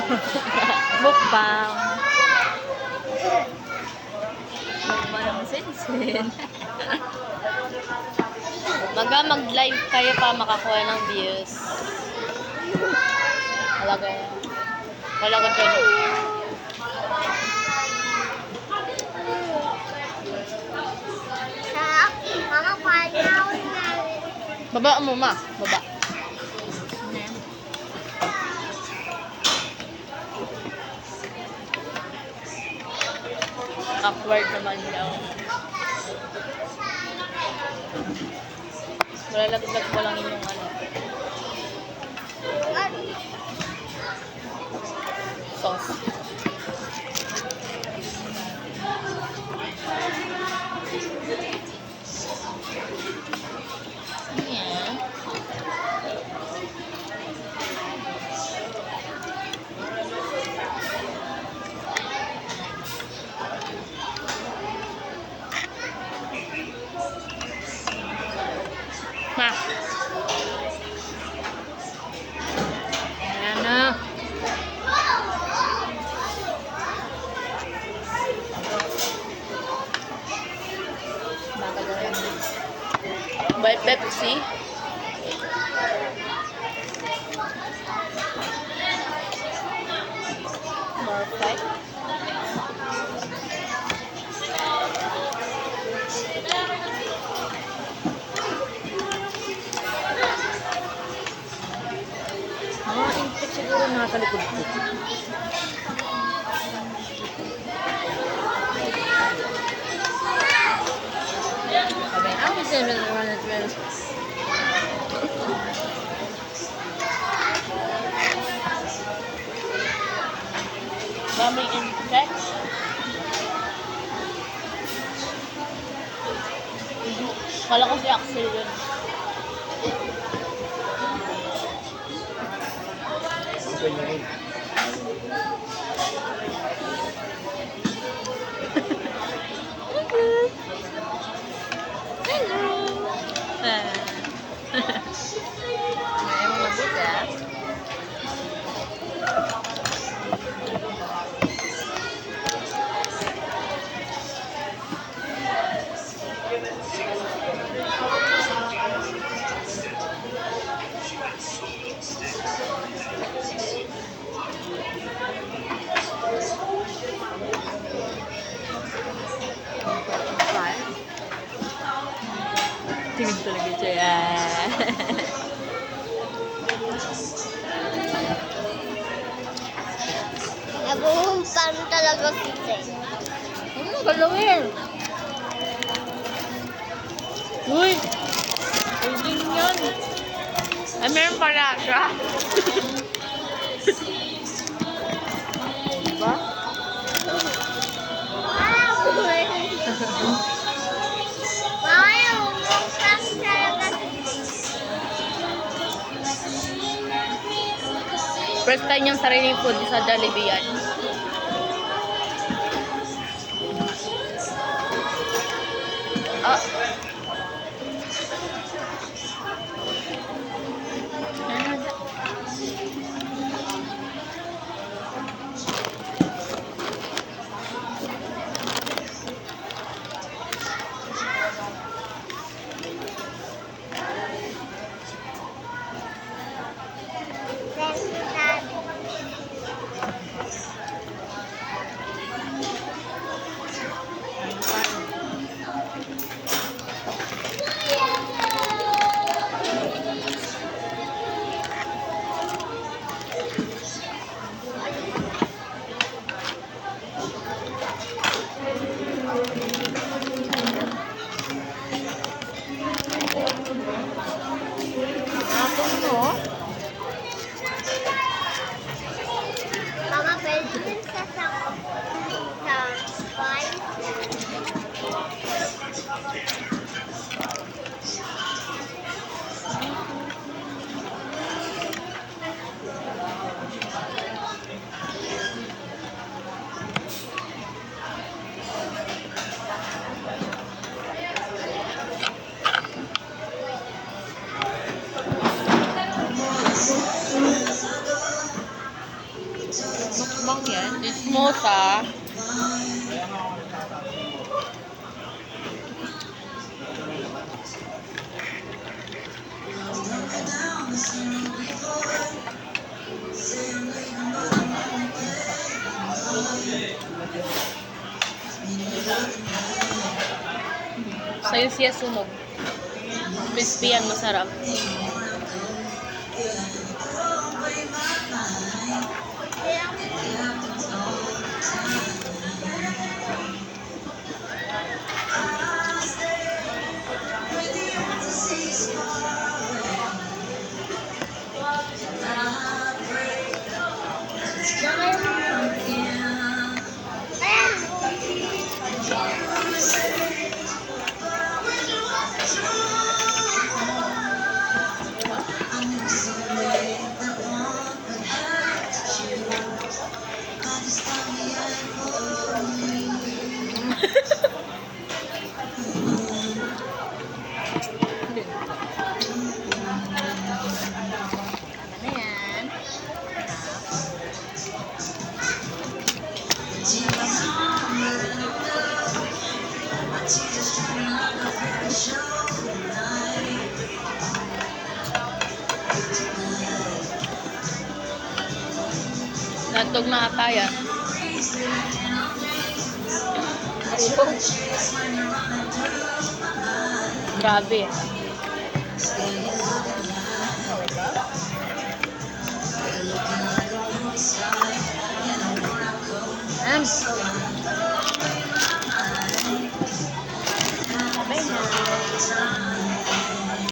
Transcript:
Mukbang. Mukbang ng Sinsin. Mag-live kayo pa makakuha ng views. Talaga yan. Talaga dyan. Mama, panaw na. Baba mo, ma. Baba. Awkward naman daw. Malalagdag ko lang yung ano. Sauce. Ayan. Ma. Ayan na. Bye, Pepsi. Perfect. Intik siguro nasa likod ko. Sabi, ako sila naman at meron. Daming insects. Kala ko si Axel yun. Hello. Ayaw mo mabuta. Tingin talaga siya. Nabuhumpan talaga kita. Ano galawin? Uy! Pwedeng yun. Ay, meron pala siya. Diba? First time niyang sariling food sa Jollibee yan. Ah. Mukbang yan. Ismosa. Sa'yo siya sunog. Crispy yan, masarap. Ano yan? Nantog na ata yan. Grabe.